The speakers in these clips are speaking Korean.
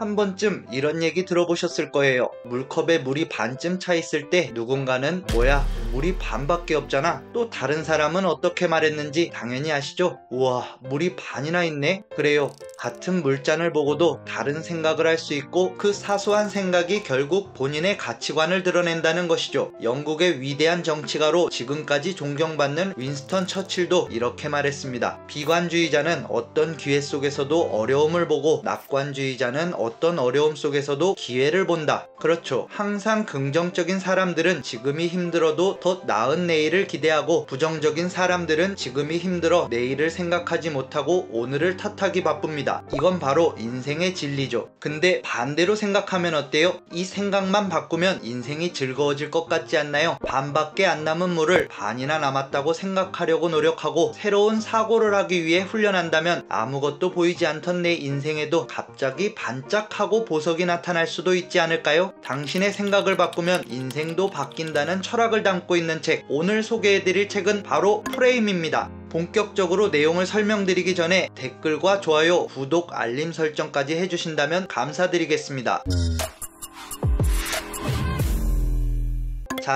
한 번쯤 이런 얘기 들어보셨을 거예요. 물컵에 물이 반쯤 차 있을 때 누군가는 뭐야 물이 반밖에 없잖아, 또 다른 사람은 어떻게 말했는지 당연히 아시죠? 우와 물이 반이나 있네? 그래요, 같은 물잔을 보고도 다른 생각을 할 수 있고 그 사소한 생각이 결국 본인의 가치관을 드러낸다는 것이죠. 영국의 위대한 정치가로 지금까지 존경받는 윈스턴 처칠도 이렇게 말했습니다. 비관주의자는 어떤 기회 속에서도 어려움을 보고 낙관주의자는 어떤 어려움 속에서도 기회를 본다. 그렇죠. 항상 긍정적인 사람들은 지금이 힘들어도 더 나은 내일을 기대하고, 부정적인 사람들은 지금이 힘들어 내일을 생각하지 못하고 오늘을 탓하기 바쁩니다. 이건 바로 인생의 진리죠. 근데 반대로 생각하면 어때요? 이 생각만 바꾸면 인생이 즐거워질 것 같지 않나요? 반밖에 안 남은 물을 반이나 남았다고 생각하려고 노력하고 새로운 사고를 하기 위해 훈련한다면 아무것도 보이지 않던 내 인생에도 갑자기 반짝하고 보석이 나타날 수도 있지 않을까요? 당신의 생각을 바꾸면 인생도 바뀐다는 철학을 담고 있는 책, 오늘 소개해드릴 책은 바로 프레임입니다. 본격적으로 내용을 설명드리기 전에 댓글과 좋아요, 구독, 알림 설정까지 해주신다면 감사드리겠습니다.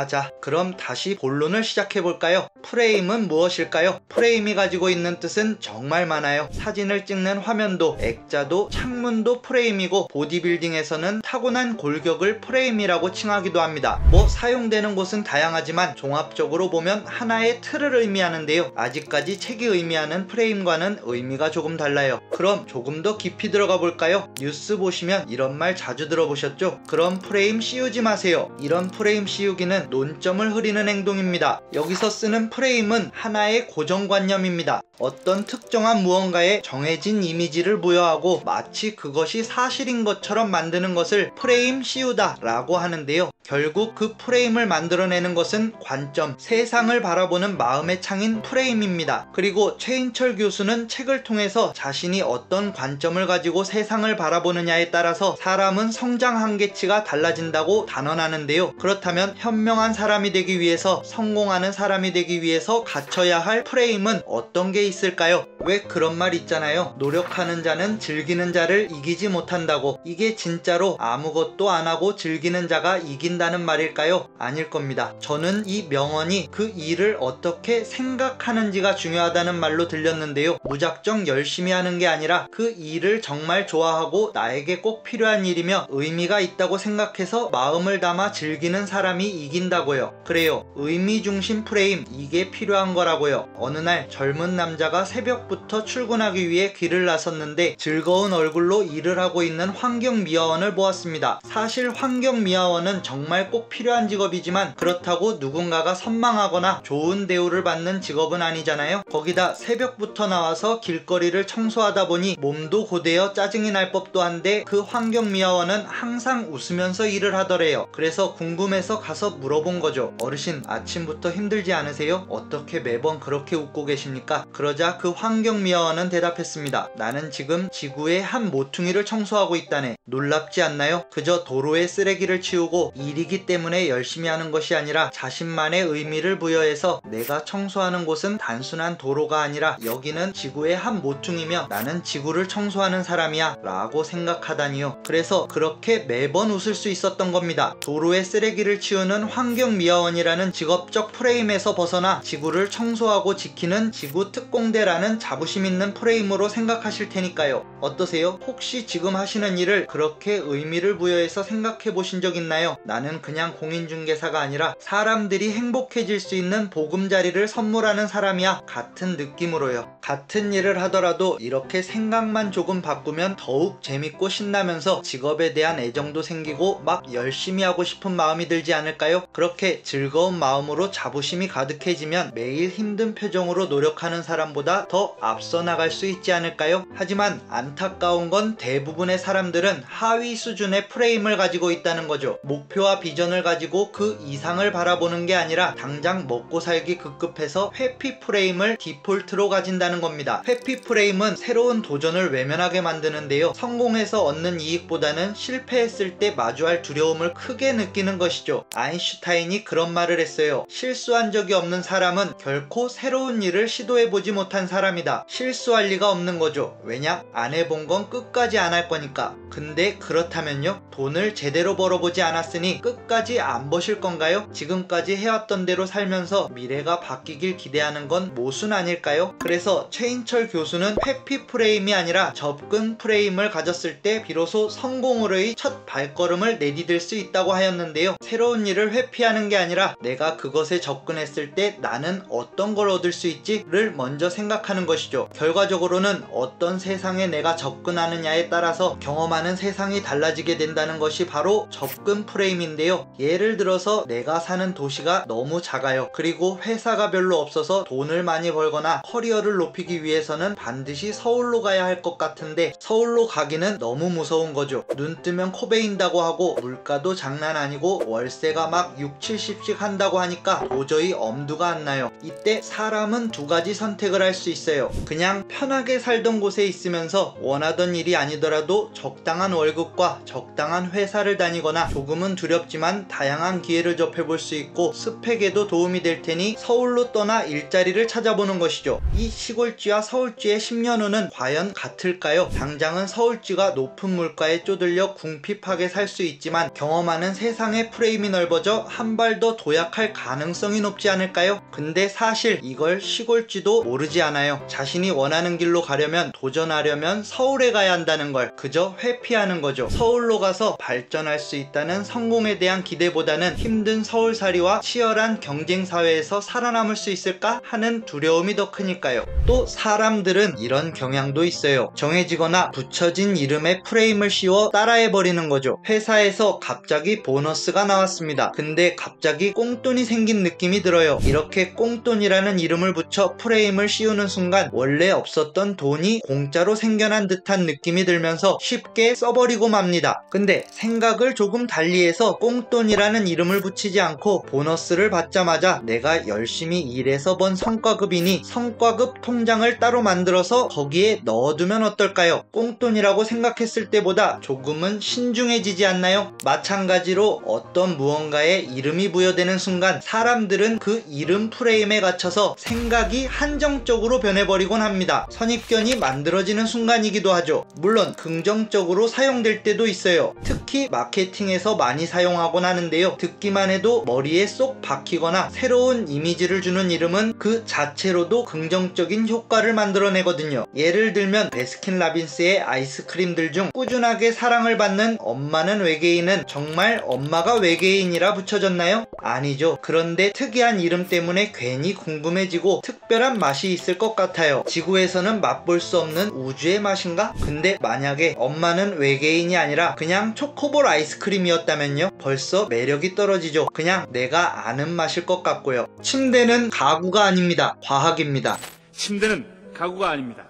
자, 그럼 다시 본론을 시작해볼까요? 프레임은 무엇일까요? 프레임이 가지고 있는 뜻은 정말 많아요. 사진을 찍는 화면도, 액자도, 창문도 프레임이고, 보디빌딩에서는 타고난 골격을 프레임이라고 칭하기도 합니다. 사용되는 곳은 다양하지만 종합적으로 보면 하나의 틀을 의미하는데요. 아직까지 책이 의미하는 프레임과는 의미가 조금 달라요. 그럼 조금 더 깊이 들어가 볼까요? 뉴스 보시면 이런 말 자주 들어보셨죠? 그럼 프레임 씌우지 마세요. 이런 프레임 씌우기는 논점을 흐리는 행동입니다. 여기서 쓰는 프레임은 하나의 고정관념입니다. 어떤 특정한 무언가에 정해진 이미지를 부여하고 마치 그것이 사실인 것처럼 만드는 것을 프레임 씌우다 라고 하는데요. 결국 그 프레임을 만들어내는 것은 관점, 세상을 바라보는 마음의 창인 프레임입니다. 그리고 최인철 교수는 책을 통해서 자신이 어떤 관점을 가지고 세상을 바라보느냐에 따라서 사람은 성장 한계치가 달라진다고 단언하는데요. 그렇다면 현명한 사람이 되기 위해서, 성공하는 사람이 되기 위해서 갖춰야 할 프레임은 어떤 게 있을까요? 왜 그런 말 있잖아요. 노력하는 자는 즐기는 자를 이기지 못한다고. 이게 진짜로 아무것도 안 하고 즐기는 자가 이긴다는 말일까요? 아닐 겁니다. 저는 이 명언이 그 일을 어떻게 생각하는지가 중요하다는 말로 들렸는데요. 무작정 열심히 하는 게 아니라 그 일을 정말 좋아하고 나에게 꼭 필요한 일이며 의미가 있다고 생각해서 마음을 담아 즐기는 사람이 이긴다고요. 그래요. 의미 중심 프레임, 이게 필요한 거라고요. 어느 날 젊은 남자가 새벽부터 출근하기 위해 길을 나섰는데 즐거운 얼굴로 일을 하고 있는 환경미화원을 보았습니다. 사실 환경미화원은 정말 꼭 필요한 직업이지만 그렇다고 누군가가 선망하거나 좋은 대우를 받는 직업은 아니잖아요. 거기다 새벽부터 나와서 길거리를 청소하다 보니 몸도 고되어 짜증이 날 법도 한데 그 환경미화원은 항상 웃으면서 일을 하더래요. 그래서 궁금해서 가서 물어본 거죠. 어르신, 아침부터 힘들지 않으세요? 어떻게 매번 그렇게 웃고 계십니까? 그러자 그 환경미화원은 대답했습니다. 나는 지금 지구의 한 모퉁이를 청소하고 있다네. 놀랍지 않나요? 그저 도로에 쓰레기를 치우고 일이기 때문에 열심히 하는 것이 아니라 자신만의 의미를 부여해서 내가 청소하는 곳은 단순한 도로가 아니라 여기는 지구의 한 모퉁이며 나는 지구를 청소하는 사람이야 라고 생각하다니요. 그래서 그렇게 매번 웃을 수 있었던 겁니다. 도로에 쓰레기를 치우는 환경미화원이라는 직업적 프레임에서 벗어나 지구를 청소하고 지키는 지구 특공대라는 자부심 있는 프레임으로 생각하실 테니까요. 어떠세요? 혹시 지금 하시는 일을 그렇게 의미를 부여해서 생각해 보신 적 있나요? 나는 그냥 공인중개사가 아니라 사람들이 행복해질 수 있는 보금자리를 선물하는 사람이야. 같은 느낌으로요. 같은 일을 하더라도 이렇게 생각만 조금 바꾸면 더욱 재밌고 신나면서 직업에 대한 애정도 생기고 막 열심히 하고 싶은 마음이 들지 않을까요? 그렇게 즐거운 마음으로 자부심이 가득해지면 매일 힘든 표정으로 노력하는 사람보다 더 앞서 나갈 수 있지 않을까요? 하지만 안타까운 건 대부분의 사람들은 하위 수준의 프레임을 가지고 있다는 거죠. 목표와 비전을 가지고 그 이상을 바라보는 게 아니라 당장 먹고 살기 급급해서 회피 프레임을 디폴트로 가진다는 겁니다. 회피 프레임은 새로운 도전을 외면하게 만드는데요. 성공해서 얻는 이익보다는 실패했을 때 마주할 두려움을 크게 느끼는 것이죠. 아인슈타인이 그런 말을 했어요. 실수한 적이 없는 사람은 결코 새로운 일을 시도해보지 못한 사람이다. 실수할 리가 없는 거죠. 왜냐? 안 해본 건 끝까지 안 할 거니까. 근데 그렇다면요? 돈을 제대로 벌어보지 않았으니 끝까지 안 버실 건가요? 지금까지 해왔던 대로 살면서 미래가 바뀌길 기대하는 건 모순 아닐까요? 그래서 최인철 교수는 회피 프레임이 아니라 접근 프레임을 가졌을 때 비로소 성공으로의 첫 발걸음을 내디딜 수 있다고 하였는데요. 새로운 일을 회피하는 게 아니라 내가 그것에 접근했을 때 나는 어떤 걸 얻을 수 있지를 먼저 생각하는 것이죠. 결과적으로는 어떤 세상에 내가 접근하느냐에 따라서 경험하는 세상이 달라지게 된다는 것이 바로 접근 프레임인데요. 예를 들어서 내가 사는 도시가 너무 작아요. 그리고 회사가 별로 없어서 돈을 많이 벌거나 커리어를 높이기 위해서는 반드시 서울로 가야 할 것 같은데 서울로 가기는 너무 무서운 거죠. 눈 뜨면 코 베인다고 하고 물가도 장난 아니고 월세가 막 6, 70씩 한다고 하니까 도저히 엄두가 안 나요. 이때 사람은 두 가지 선택을 할 수 있어요. 그냥 편하게 살던 곳에 있으면서 원하던 일이 아니더라도 적당한 월급과 적당한 회사를 다니거나 조금은 두렵지만 다양한 기회를 접해볼 수 있고 스펙에도 도움이 될 테니 서울로 떠나 일자리를 찾아보는 것이죠. 이 시골쥐와 서울쥐의 10년 후는 과연 같을까요? 당장은 서울쥐가 높은 물가에 쪼들려 궁핍하게 살 수 있지만 경험하는 세상의 프레임이 넓어져 한 발 더 도약할 가능성이 높지 않을까요? 근데 사실 이걸 시골쥐도 모르지 않아요. 자신이 원하는 길로 가려면, 도전하려면 서울에 가야 한다는 걸 그저 회피하는 거죠. 서울로 가서 발전할 수 있다는 성공에 대한 기대보다는 힘든 서울살이와 치열한 경쟁사회에서 살아남을 수 있을까 하는 두려움이 더 크니까요. 또 사람들은 이런 경향도 있어요. 정해지거나 붙여진 이름에 프레임을 씌워 따라해버리는 거죠. 회사에서 갑자기 보너스가 나왔습니다. 근데 갑자기 꽁돈이 생긴 느낌이 들어요. 이렇게 꽁돈이라는 이름을 붙여 프레임을 씌우는 순간 원래 없었던 돈이 공짜로 생겨난 듯한 느낌이 들면서 쉽게 써버리고 맙니다. 근데 생각을 조금 달리해서 꽁돈이라는 이름을 붙이지 않고 보너스를 받자마자 내가 열심히 일해서 번 성과급이니 성과급 통장을 따로 만들어서 거기에 넣어두면 어떨까요? 꽁돈이라고 생각했을 때보다 조금은 신중해지지 않나요? 마찬가지로 어떤 무언가에 이름이 부여되는 순간 사람들은 그 이름 프레임에 갇혀서 생각이 한정적으로 변해버리곤 합니다. 선입견이 만들어지는 순간이기도 하죠. 물론 긍정적으로 사용될 때도 있어요. 특히 마케팅에서 많이 사용하곤 하는데요. 듣기만 해도 머리에 쏙 박히거나 새로운 이미지를 주는 이름은 그 자체로도 긍정적인 효과를 만들어내거든요. 예를 들면 베스킨라빈스의 아이스크림들 중 꾸준하게 사랑을 받는 엄마는 외계인은 정말 엄마가 외계인이라 붙여졌나요? 아니죠. 그런데 특이한 이름 때문에 괜히 궁금해지고 특별한 맛이 있을 것 같아요. 지구에서는 맛볼 수 없는 우주의 맛인가? 근데 만약에 엄마는 외계인이 아니라 그냥 초코볼 아이스크림이었다면요? 벌써 매력이 떨어지죠. 그냥 내가 아는 맛일 것 같고요. 침대는 가구가 아닙니다. 과학입니다. 침대는 가구가 아닙니다.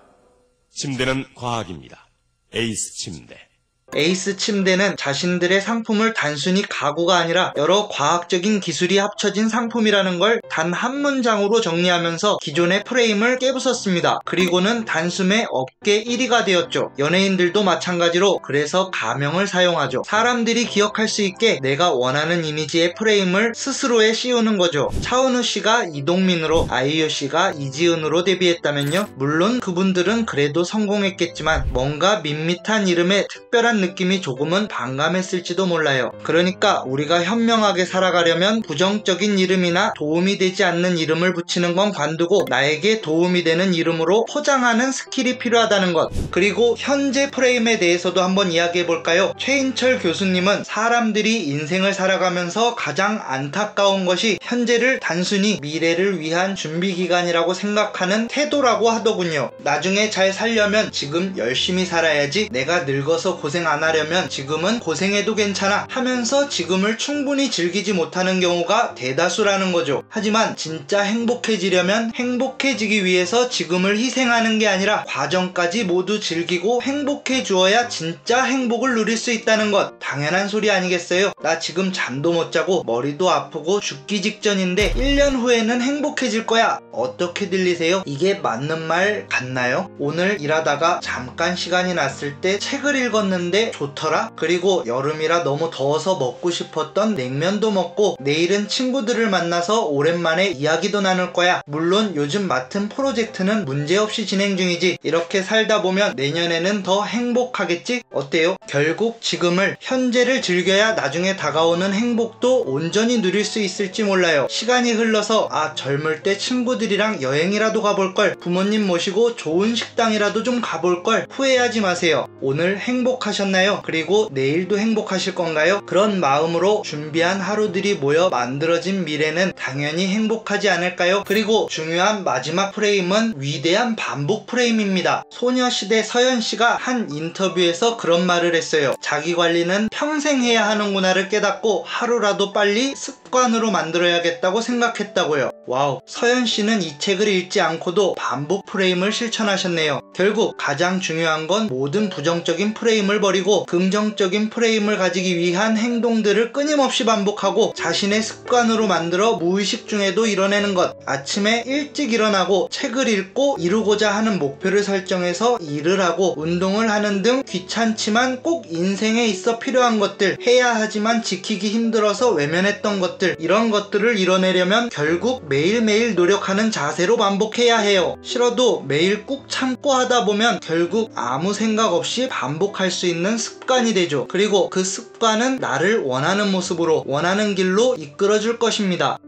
침대는 과학입니다. 에이스 침대. 에이스 침대는 자신들의 상품을 단순히 가구가 아니라 여러 과학적인 기술이 합쳐진 상품이라는 걸 단 한 문장으로 정리하면서 기존의 프레임을 깨부쉈습니다. 그리고는 단숨에 업계 1위가 되었죠. 연예인들도 마찬가지로 그래서 가명을 사용하죠. 사람들이 기억할 수 있게 내가 원하는 이미지의 프레임을 스스로에 씌우는 거죠. 차은우 씨가 이동민으로, 아이유 씨가 이지은으로 데뷔했다면요. 물론 그분들은 그래도 성공했겠지만 뭔가 밋밋한 이름에 특별한 느낌이 조금은 반감했을지도 몰라요. 그러니까 우리가 현명하게 살아가려면 부정적인 이름이나 도움이 되지 않는 이름을 붙이는 건 관두고 나에게 도움이 되는 이름으로 포장하는 스킬이 필요하다는 것. 그리고 현재 프레임에 대해서도 한번 이야기해 볼까요? 최인철 교수님은 사람들이 인생을 살아가면서 가장 안타까운 것이 현재를 단순히 미래를 위한 준비 기간이라고 생각하는 태도라고 하더군요. 나중에 잘 살려면 지금 열심히 살아야지, 내가 늙어서 고생 안 하려면 지금은 고생해도 괜찮아 하면서 지금을 충분히 즐기지 못하는 경우가 대다수라는 거죠. 하지만 진짜 행복해지려면 행복해지기 위해서 지금을 희생하는 게 아니라 과정까지 모두 즐기고 행복해 주어야 진짜 행복을 누릴 수 있다는 것. 당연한 소리 아니겠어요? 나 지금 잠도 못 자고 머리도 아프고 죽기 직전인데 1년 후에는 행복해질 거야. 어떻게 들리세요? 이게 맞는 말 같나요? 오늘 일하다가 잠깐 시간이 났을 때 책을 읽었는데 게 좋더라. 그리고 여름이라 너무 더워서 먹고 싶었던 냉면도 먹고 내일은 친구들을 만나서 오랜만에 이야기도 나눌 거야. 물론 요즘 맡은 프로젝트는 문제없이 진행 중이지. 이렇게 살다 보면 내년에는 더 행복하겠지? 어때요? 결국 지금을, 현재를 즐겨야 나중에 다가오는 행복도 온전히 누릴 수 있을지 몰라요. 시간이 흘러서 젊을 때 친구들이랑 여행이라도 가볼걸, 부모님 모시고 좋은 식당이라도 좀 가볼걸 후회하지 마세요. 오늘 행복하셨나요? 그리고 내일도 행복하실 건가요? 그런 마음으로 준비한 하루들이 모여 만들어진 미래는 당연히 행복하지 않을까요? 그리고 중요한 마지막 프레임은 위대한 반복 프레임입니다. 소녀시대 서연씨가 한 인터뷰에서 그런 말을 했어요. 자기 관리는 평생 해야 하는구나를 깨닫고 하루라도 빨리 습관으로 만들어야겠다고 생각했다고요. 와우, 서연씨는 이 책을 읽지 않고도 반복 프레임을 실천하셨네요. 결국 가장 중요한 건 모든 부정적인 프레임을 버리고 긍정적인 프레임을 가지기 위한 행동들을 끊임없이 반복하고 자신의 습관으로 만들어 무의식 중에도 이뤄내는 것. 아침에 일찍 일어나고 책을 읽고 이루고자 하는 목표를 설정해서 일을 하고 운동을 하는 등 귀찮지만 꼭 인생에 있어 필요한 것들, 해야 하지만 지키기 힘들어서 외면했던 것들, 이런 것들을 이뤄내려면 결국 매일매일 노력하는 자세로 반복해야 해요. 싫어도 매일 꾹 참고 하다 보면 결국 아무 생각 없이 반복할 수 있는 습관이 되죠. 그리고 그 습관은 나를 원하는 모습으로, 원하는 길로 이끌어줄 것입니다.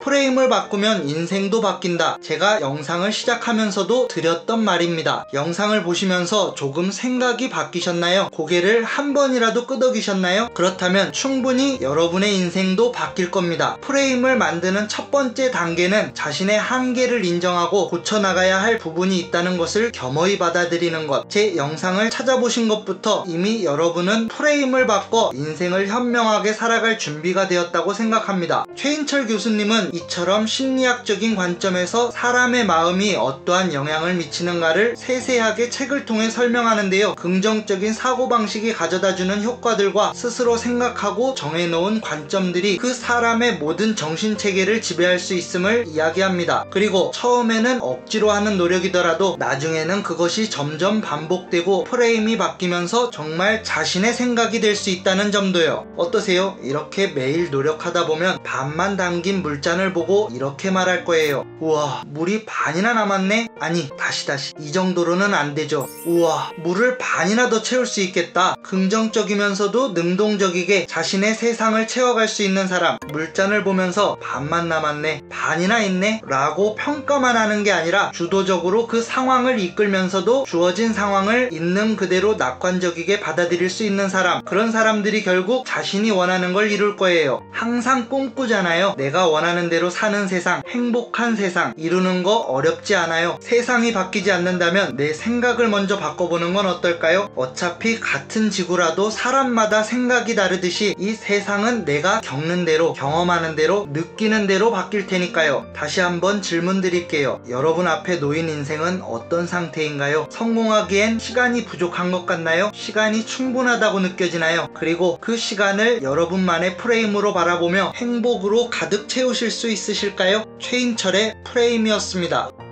프레임을 바꾸면 인생도 바뀐다. 제가 영상을 시작하면서도 드렸던 말입니다. 영상을 보시면서 조금 생각이 바뀌셨나요? 고개를 한 번이라도 끄덕이셨나요? 그렇다면 충분히 여러분의 인생도 바뀔 겁니다. 프레임을 만드는 첫 번째 단계는 자신의 한계를 인정하고 고쳐나가야 할 부분이 있다는 것을 겸허히 받아들이는 것. 제 영상을 찾아보신 것부터 이미 여러분은 프레임을 바꿔 인생을 현명하게 살아갈 준비가 되었다고 생각합니다. 최인철 교수님은 이처럼 심리학적인 관점에서 사람의 마음이 어떠한 영향을 미치는가를 세세하게 책을 통해 설명하는데요. 긍정적인 사고방식이 가져다주는 효과들과 스스로 생각하고 정해놓은 관점들이 그 사람의 모든 정신체계를 지배할 수 있음을 이야기합니다. 그리고 처음에는 억지로 하는 노력이더라도 나중에는 그것이 점점 반복되고 프레임이 바뀌면서 정말 자신의 생각이 될 수 있다는 점도요. 어떠세요? 이렇게 매일 노력하다 보면 반만 담긴 물잔을 보고 이렇게 말할 거예요. 우와, 물이 반이나 남았네? 아니, 다시 이 정도로는 안 되죠. 우와, 물을 반이나 더 채울 수 있겠다. 긍정적이면서도 능동적이게 자신의 세상을 채워갈 수 있는 사람. 물잔을 보면서 반만 남았네, 반이나 있네 라고 평가만 하는 게 아니라 주도적으로 그 상황을 이끌면서도 주어진 상황을 있는 그대로 낙관적이게 받아들일 수 있는 사람. 그런 사람들이 결국 자신이 원하는 걸 이룰 거예요. 항상 꿈꾸잖아요. 내가 원하는 대로 사는 세상, 행복한 세상. 이루는 거 어렵지 않아요. 세상이 바뀌지 않는다면 내 생각을 먼저 바꿔보는 건 어떨까요? 어차피 같은 지구라도 사람마다 생각이 다르듯이 이 세상은 내가 겪는 대로, 경험하는 대로, 느끼는 대로 바뀔 테니까요. 다시 한번 질문 드릴게요. 여러분 앞에 놓인 인생은 어떤 상태인가요? 성공하기엔 시간이 부족한 것 같나요? 시간이 충분하다고 느껴지나요? 그리고 그 시간을 여러분만의 프레임으로 바라보며 행복으로 가득 채우실 수 있으실까요? 최인철의 프레임이었습니다.